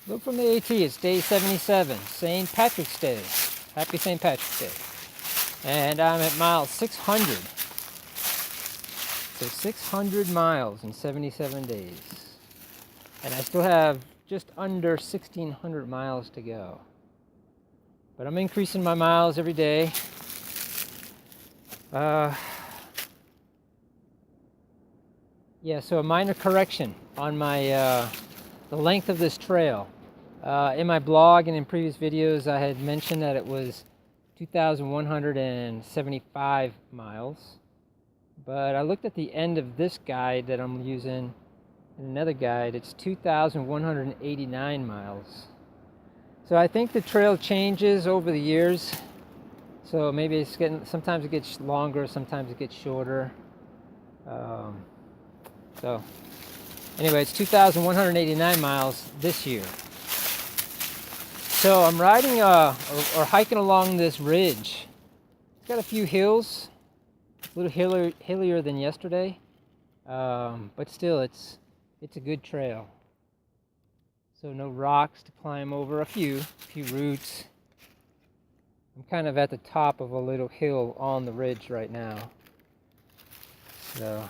Look from the AT, it's day 77, St. Patrick's Day. Happy St. Patrick's Day. And I'm at mile 600. So 600 miles in 77 days. And I still have just under 1,600 miles to go. But I'm increasing my miles every day. Yeah, so a minor correction on my the length of this trail. In my blog and in previous videos, I had mentioned that it was 2,175 miles. But I looked at the end of this guide that I'm using, and another guide, it's 2,189 miles. So I think the trail changes over the years. So maybe it's sometimes it gets longer, sometimes it gets shorter. So anyway, it's 2,189 miles this year. So I'm riding or hiking along this ridge. It's got a few hills, a little hillier than yesterday, but still it's a good trail. So no rocks to climb over, a few roots. I'm kind of at the top of a little hill on the ridge right now. So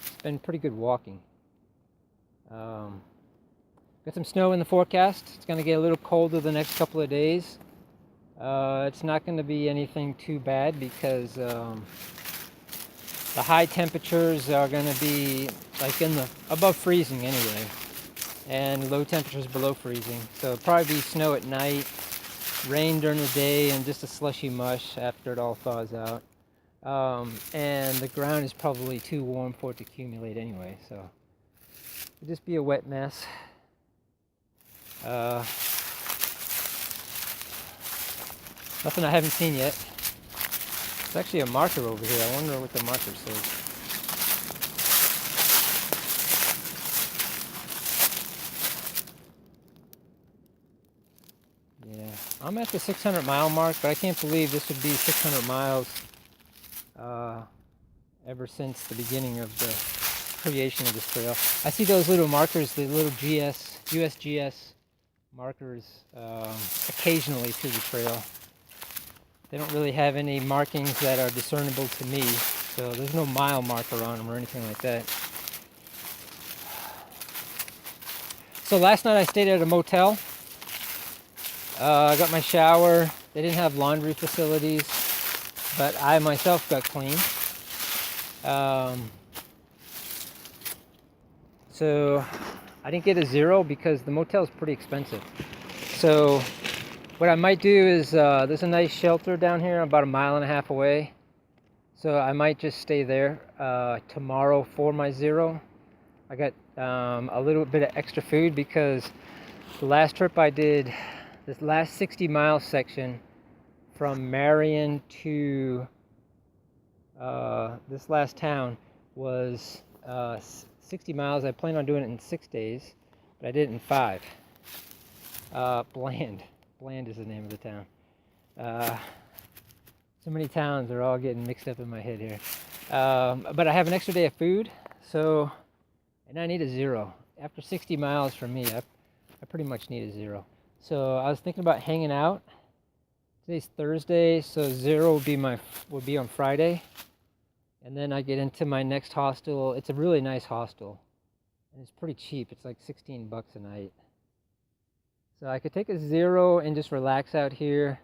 it's been pretty good walking. Got some snow in the forecast. It's going to get a little colder the next couple of days. It's not going to be anything too bad because the high temperatures are going to be like above freezing anyway, and low temperatures below freezing. So it'll probably be snow at night, rain during the day, and just a slushy mush after it all thaws out. And the ground is probably too warm for it to accumulate anyway, so it'll just be a wet mess. Nothing I haven't seen yet. There's actually a marker over here. I wonder what the marker says. Yeah, I'm at the 600 mile mark, but I can't believe this would be 600 miles ever since the beginning of the creation of this trail. I see those little markers, the little USGS markers occasionally through the trail. They don't really have any markings that are discernible to me, so there's no mile marker on them or anything like that. So last night I stayed at a motel. I got my shower. They didn't have laundry facilities, but I myself got clean. So I didn't get a zero because the motel is pretty expensive. So what I might do is, there's a nice shelter down here about 1.5 miles away. So I might just stay there tomorrow for my zero. I got a little bit of extra food because the last trip I did, this last 60-mile section from Marion to this last town was 60 miles. I planned on doing it in 6 days, but I did it in 5. Bland is the name of the town. So many towns are all getting mixed up in my head here. But I have an extra day of food, and I need a zero. After 60 miles for me, I pretty much need a zero. So I was thinking about hanging out. Today's Thursday, so zero would be on Friday. And then I get into my next hostel. It's a really nice hostel, and it's pretty cheap. It's like $16 a night. So I could take a zero and just relax out here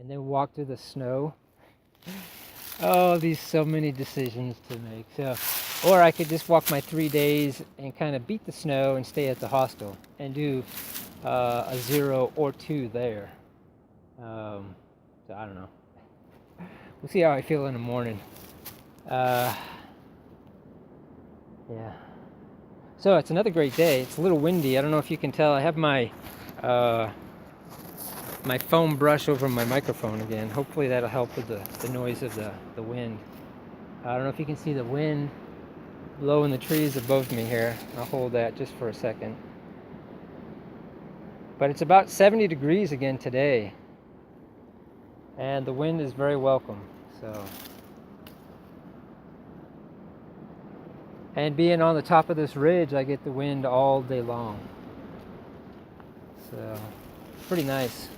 and then walk through the snow. Oh, so many decisions to make. So, or I could just walk my 3 days and kind of beat the snow and stay at the hostel and do a 0 or 2 there. So I don't know. We'll see how I feel in the morning. Yeah. So it's another great day. It's a little windy. I don't know if you can tell. I have my my foam brush over my microphone again. Hopefully that'll help with the noise of the wind. I don't know if you can see the wind blowing the trees above me here. I'll hold that just for a second. But it's about 70 degrees again today, and the wind is very welcome. So, and being on the top of this ridge, I get the wind all day long. So, pretty nice.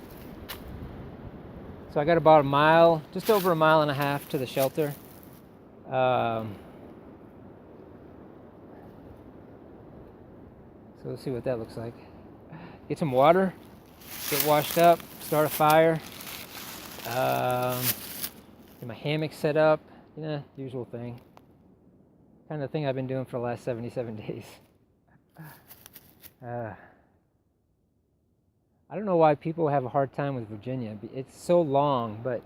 So I got about a mile, just over a mile and a half to the shelter. So let's see what that looks like. Get some water, get washed up, start a fire, get my hammock set up, usual thing. Kind of thing I've been doing for the last 77 days. I don't know why people have a hard time with Virginia. It's so long, but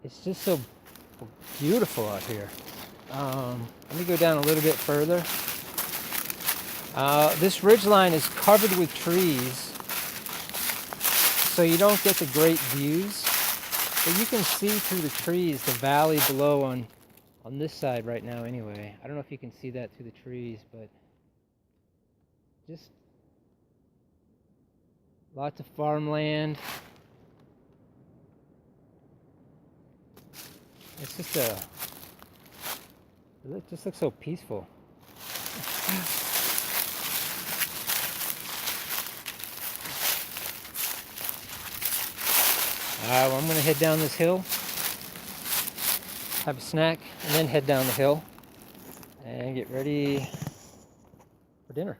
it's just so beautiful out here. Let me go down a little bit further. This ridgeline is covered with trees, so you don't get the great views. But you can see through the trees the valley below on this side right now anyway. I don't know if you can see that through the trees, but just lots of farmland. It's just it just looks so peaceful. Well, I'm gonna head down this hill, have a snack, and then head down the hill and get ready for dinner.